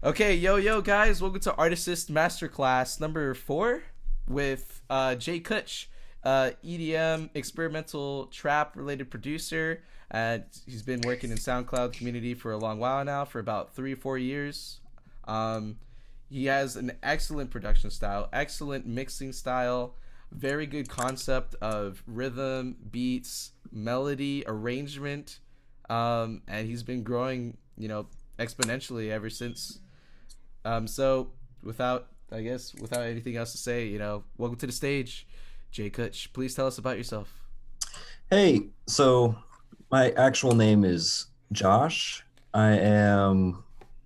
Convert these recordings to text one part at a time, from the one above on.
Okay, yo, guys, welcome to Artist Masterclass number 4 with Jkuch, EDM experimental trap related producer. He's been working in SoundCloud community for a long while now, for about 3 or 4 years. He has an excellent production style, excellent mixing style, very good concept of rhythm, beats, melody, arrangement, and he's been growing, exponentially ever since. So without anything else to say, welcome to the stage, Jkuch. Please tell us about yourself. Hey, so my actual name is Josh. I am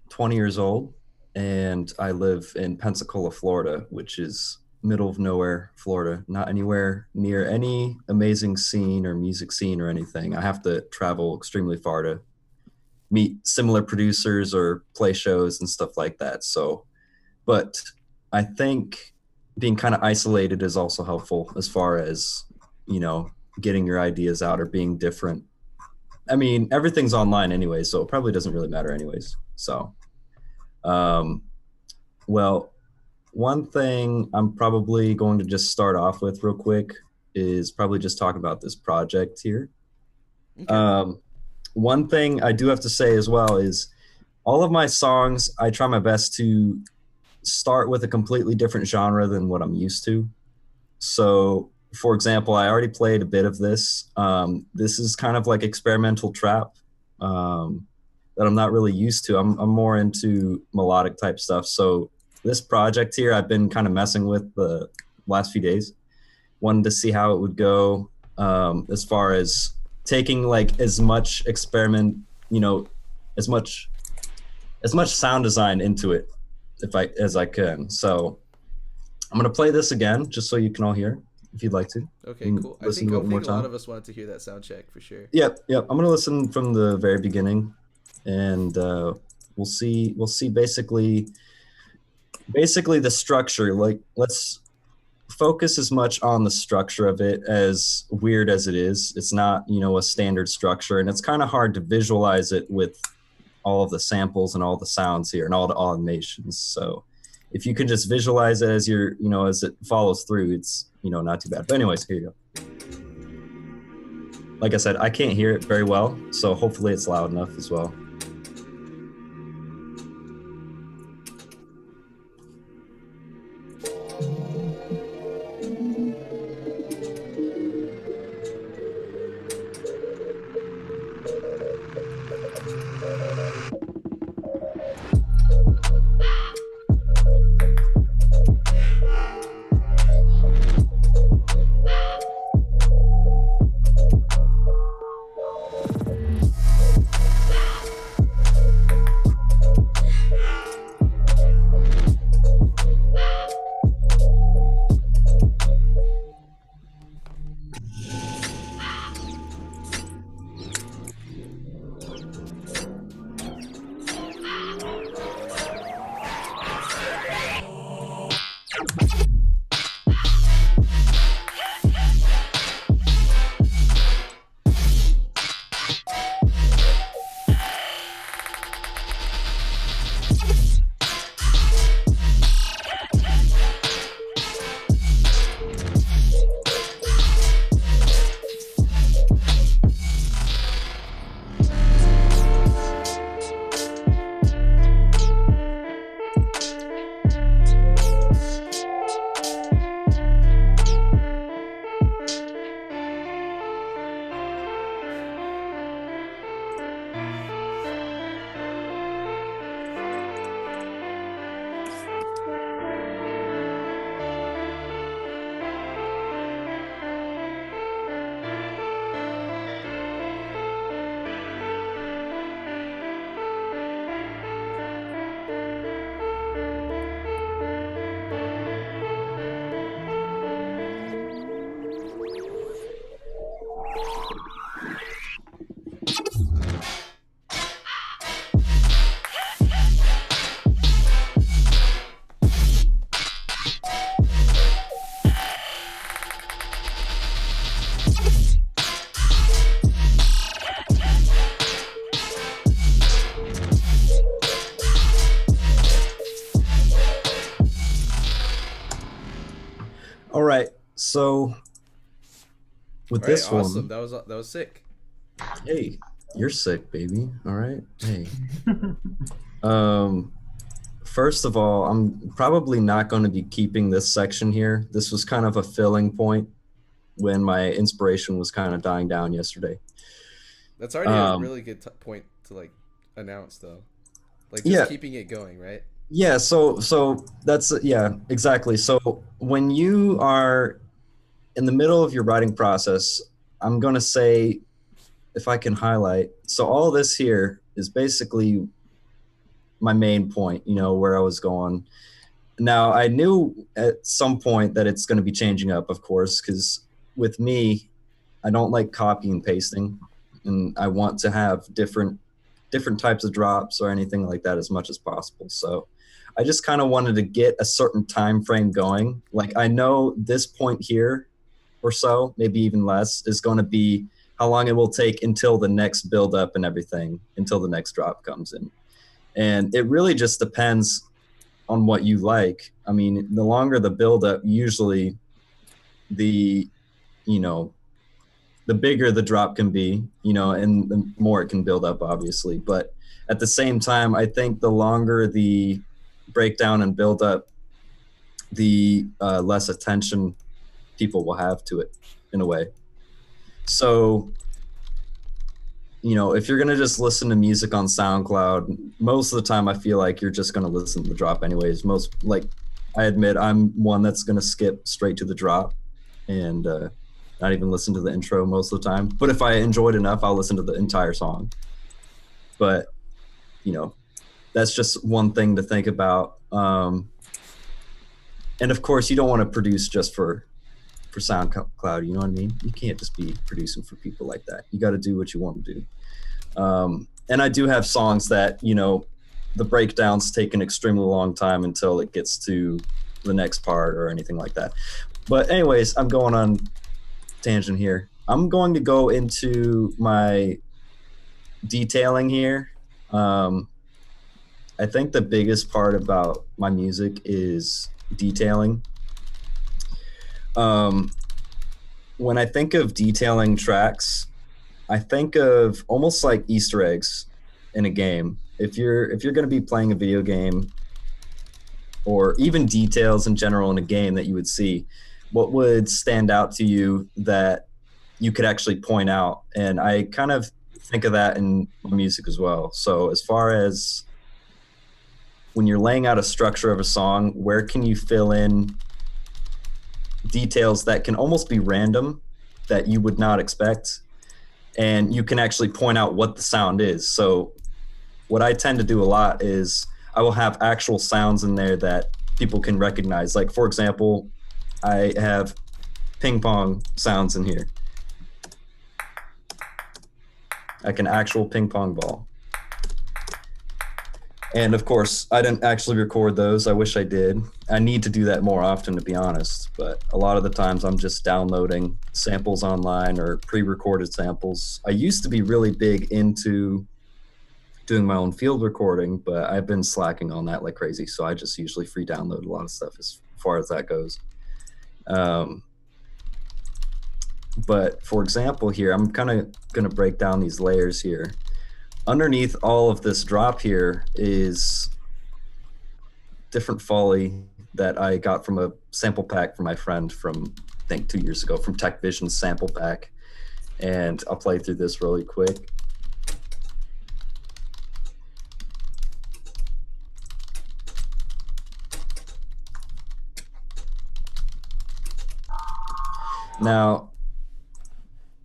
20 years old and I live in Pensacola, Florida, which is middle of nowhere, Florida, not anywhere near any amazing scene or music scene or anything. I have to travel extremely far to meet similar producers or play shows and stuff like that. So, but I think being kind of isolated is also helpful as far as, you know, getting your ideas out or being different. I mean, everything's online anyway, so it probably doesn't really matter anyways. So, um, well, one thing I'm probably going to just start off with real quick is probably just talk about this project here. Okay. Um, One thing I do have to say as well is all of my songs, I try my best to start with a completely different genre than what I'm used to. So, for example, I already played a bit of this. This is kind of like experimental trap that I'm not really used to. I'm more into melodic type stuff. So, this project here, I've been kind of messing with the last few days. Wanted to see how it would go as far as taking like as much experiment, you know, as much sound design into it if I as I can. So I'm gonna play this again just so you can all hear if you'd like to. Okay, And cool. I listen think to I it one more think a lot time. of us wanted to hear that sound check for sure. Yep. I'm gonna listen from the very beginning, and we'll see basically the structure. Like let's focus as much on the structure of it, as weird as it is. It's not, you know, a standard structure, and it's kind of hard to visualize it with all of the samples and all the sounds here and all the automations. So if you can just visualize it as you're, you know, as it follows through, it's, you know, not too bad. But anyways, here you go. Like I said, I can't hear it very well, so hopefully it's loud enough as well. All right. So with All right, this awesome. one, That was sick. hey, you're sick, baby. All right. Hey. Um, First of all, I'm probably not going to be keeping this section here. This was kind of a filling point when my inspiration was kind of dying down yesterday. That's already a Um, really good point to like announce though. Like just yeah, keeping it going, right? yeah. So that's yeah, exactly. So when you are in the middle of your writing process, I'm going to say, if I can highlight, so all this here is basically my main point, where I was going. Now, I knew at some point that it's going to be changing up, of course, because with me, I don't like copy and pasting, and I want to have different types of drops or anything like that as much as possible. So I just kind of wanted to get a certain time frame going. Like I know this point here or so, maybe even less, is going to be how long it will take until the next build up and everything, until the next drop comes in. And it really just depends on what you like. I mean, the longer the build up, usually the, you know, the bigger the drop can be, and the more it can build up, obviously. But at the same time, I think the longer the breakdown and build up, the less attention people will have to it in a way. So, if you're going to just listen to music on SoundCloud, most of the time I feel like you're just going to listen to the drop anyways. I admit I'm one that's going to skip straight to the drop and not even listen to the intro most of the time. But if I enjoyed enough, I'll listen to the entire song. But, you know, that's just one thing to think about. And of course, you don't want to produce just for SoundCloud. You know what I mean? You can't just be producing for people like that. You got to do what you want to do. And I do have songs that, the breakdowns take an extremely long time until it gets to the next part or anything like that. But anyways, I'm going on tangent here. I'm going to go into my detailing here. I think the biggest part about my music is detailing. When I think of detailing tracks, I think of almost like Easter eggs in a game. If you're going to be playing a video game, or even details in general in a game that you would see, what would stand out to you that you could actually point out? And I kind of think of that in music as well. So as far as when you're laying out a structure of a song, where can you fill in details that can almost be random that you would not expect, and you can actually point out what the sound is? So what I tend to do a lot is I will have actual sounds in there that people can recognize. Like, for example, I have ping pong sounds in here, like an actual ping pong ball. And of course, I didn't actually record those. I wish I did. I need to do that more often, to be honest. But a lot of the times I'm just downloading samples online or pre-recorded samples. I used to be really big into doing my own field recording, but I've been slacking on that like crazy. So I just usually free download a lot of stuff as far as that goes. But for example, here, I'm kind of going to break down these layers here. Underneath all of this drop here is different foley that I got from a sample pack from my friend from, I think, 2 years ago, from Tech Vision's sample pack. And I'll play through this really quick. Now,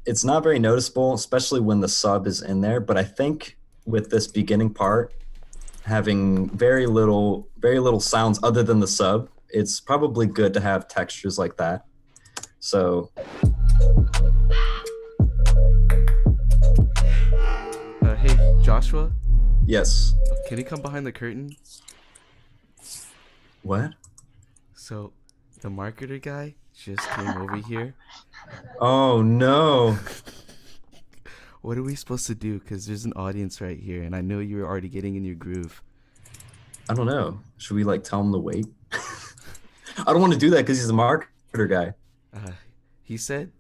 it's not very noticeable, especially when the sub is in there, but I think with this beginning part, having very little sounds other than the sub, it's probably good to have textures like that. So Hey, Joshua, yes. can you come behind the curtain? What? So, the marketer guy just came over here. Oh no. What are we supposed to do? Because there's an audience right here, and I know you're already getting in your groove. I don't know. Should we like tell him to wait? I don't want to do that because he's a marketer. Twitter guy. Uh, he said,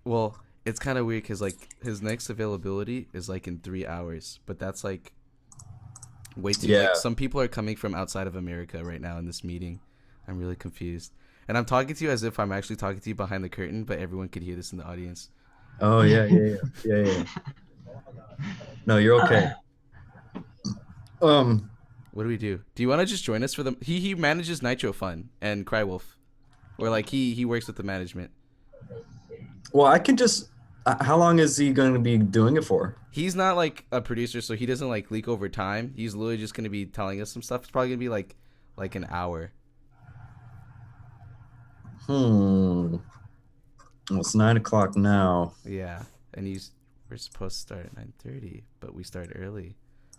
well, it's kind of weird because like his next availability is like in 3 hours, but that's like way too Yeah. like some people are coming from outside of America right now in this meeting. I'm really confused. And I'm talking to you as if I'm actually talking to you behind the curtain, but everyone could hear this in the audience. Oh yeah. No, you're okay. Um. What do we do? Do you want to just join us for the he manages Nitro Fun and Crywolf. Or like he works with the management. Well, I can just. How long is he going to be doing it for? He's not like a producer, so he doesn't like leak over time. He's literally just gonna be telling us some stuff. It's probably gonna be like an hour. Well, it's 9 o'clock now. Yeah, and we're supposed to start at 9:30, but we start early.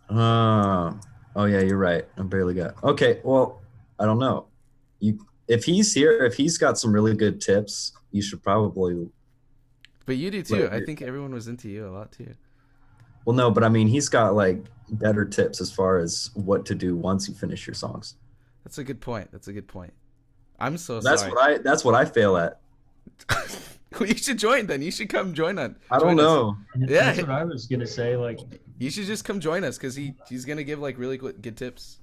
Oh yeah, you're right. I barely got. Okay, well, I don't know. If he's here, if he's got some really good tips, you should probably. But you do too. I think everyone was into you a lot too. Well, no, but I mean, he's got like better tips as far as what to do once you finish your songs. That's a good point. I'm so That's sorry. That's what I fail at. Well, you should join then. You should come join us. I don't know. Yeah. That's what I was gonna say. Like, You should just come join us because he's gonna give like really good tips.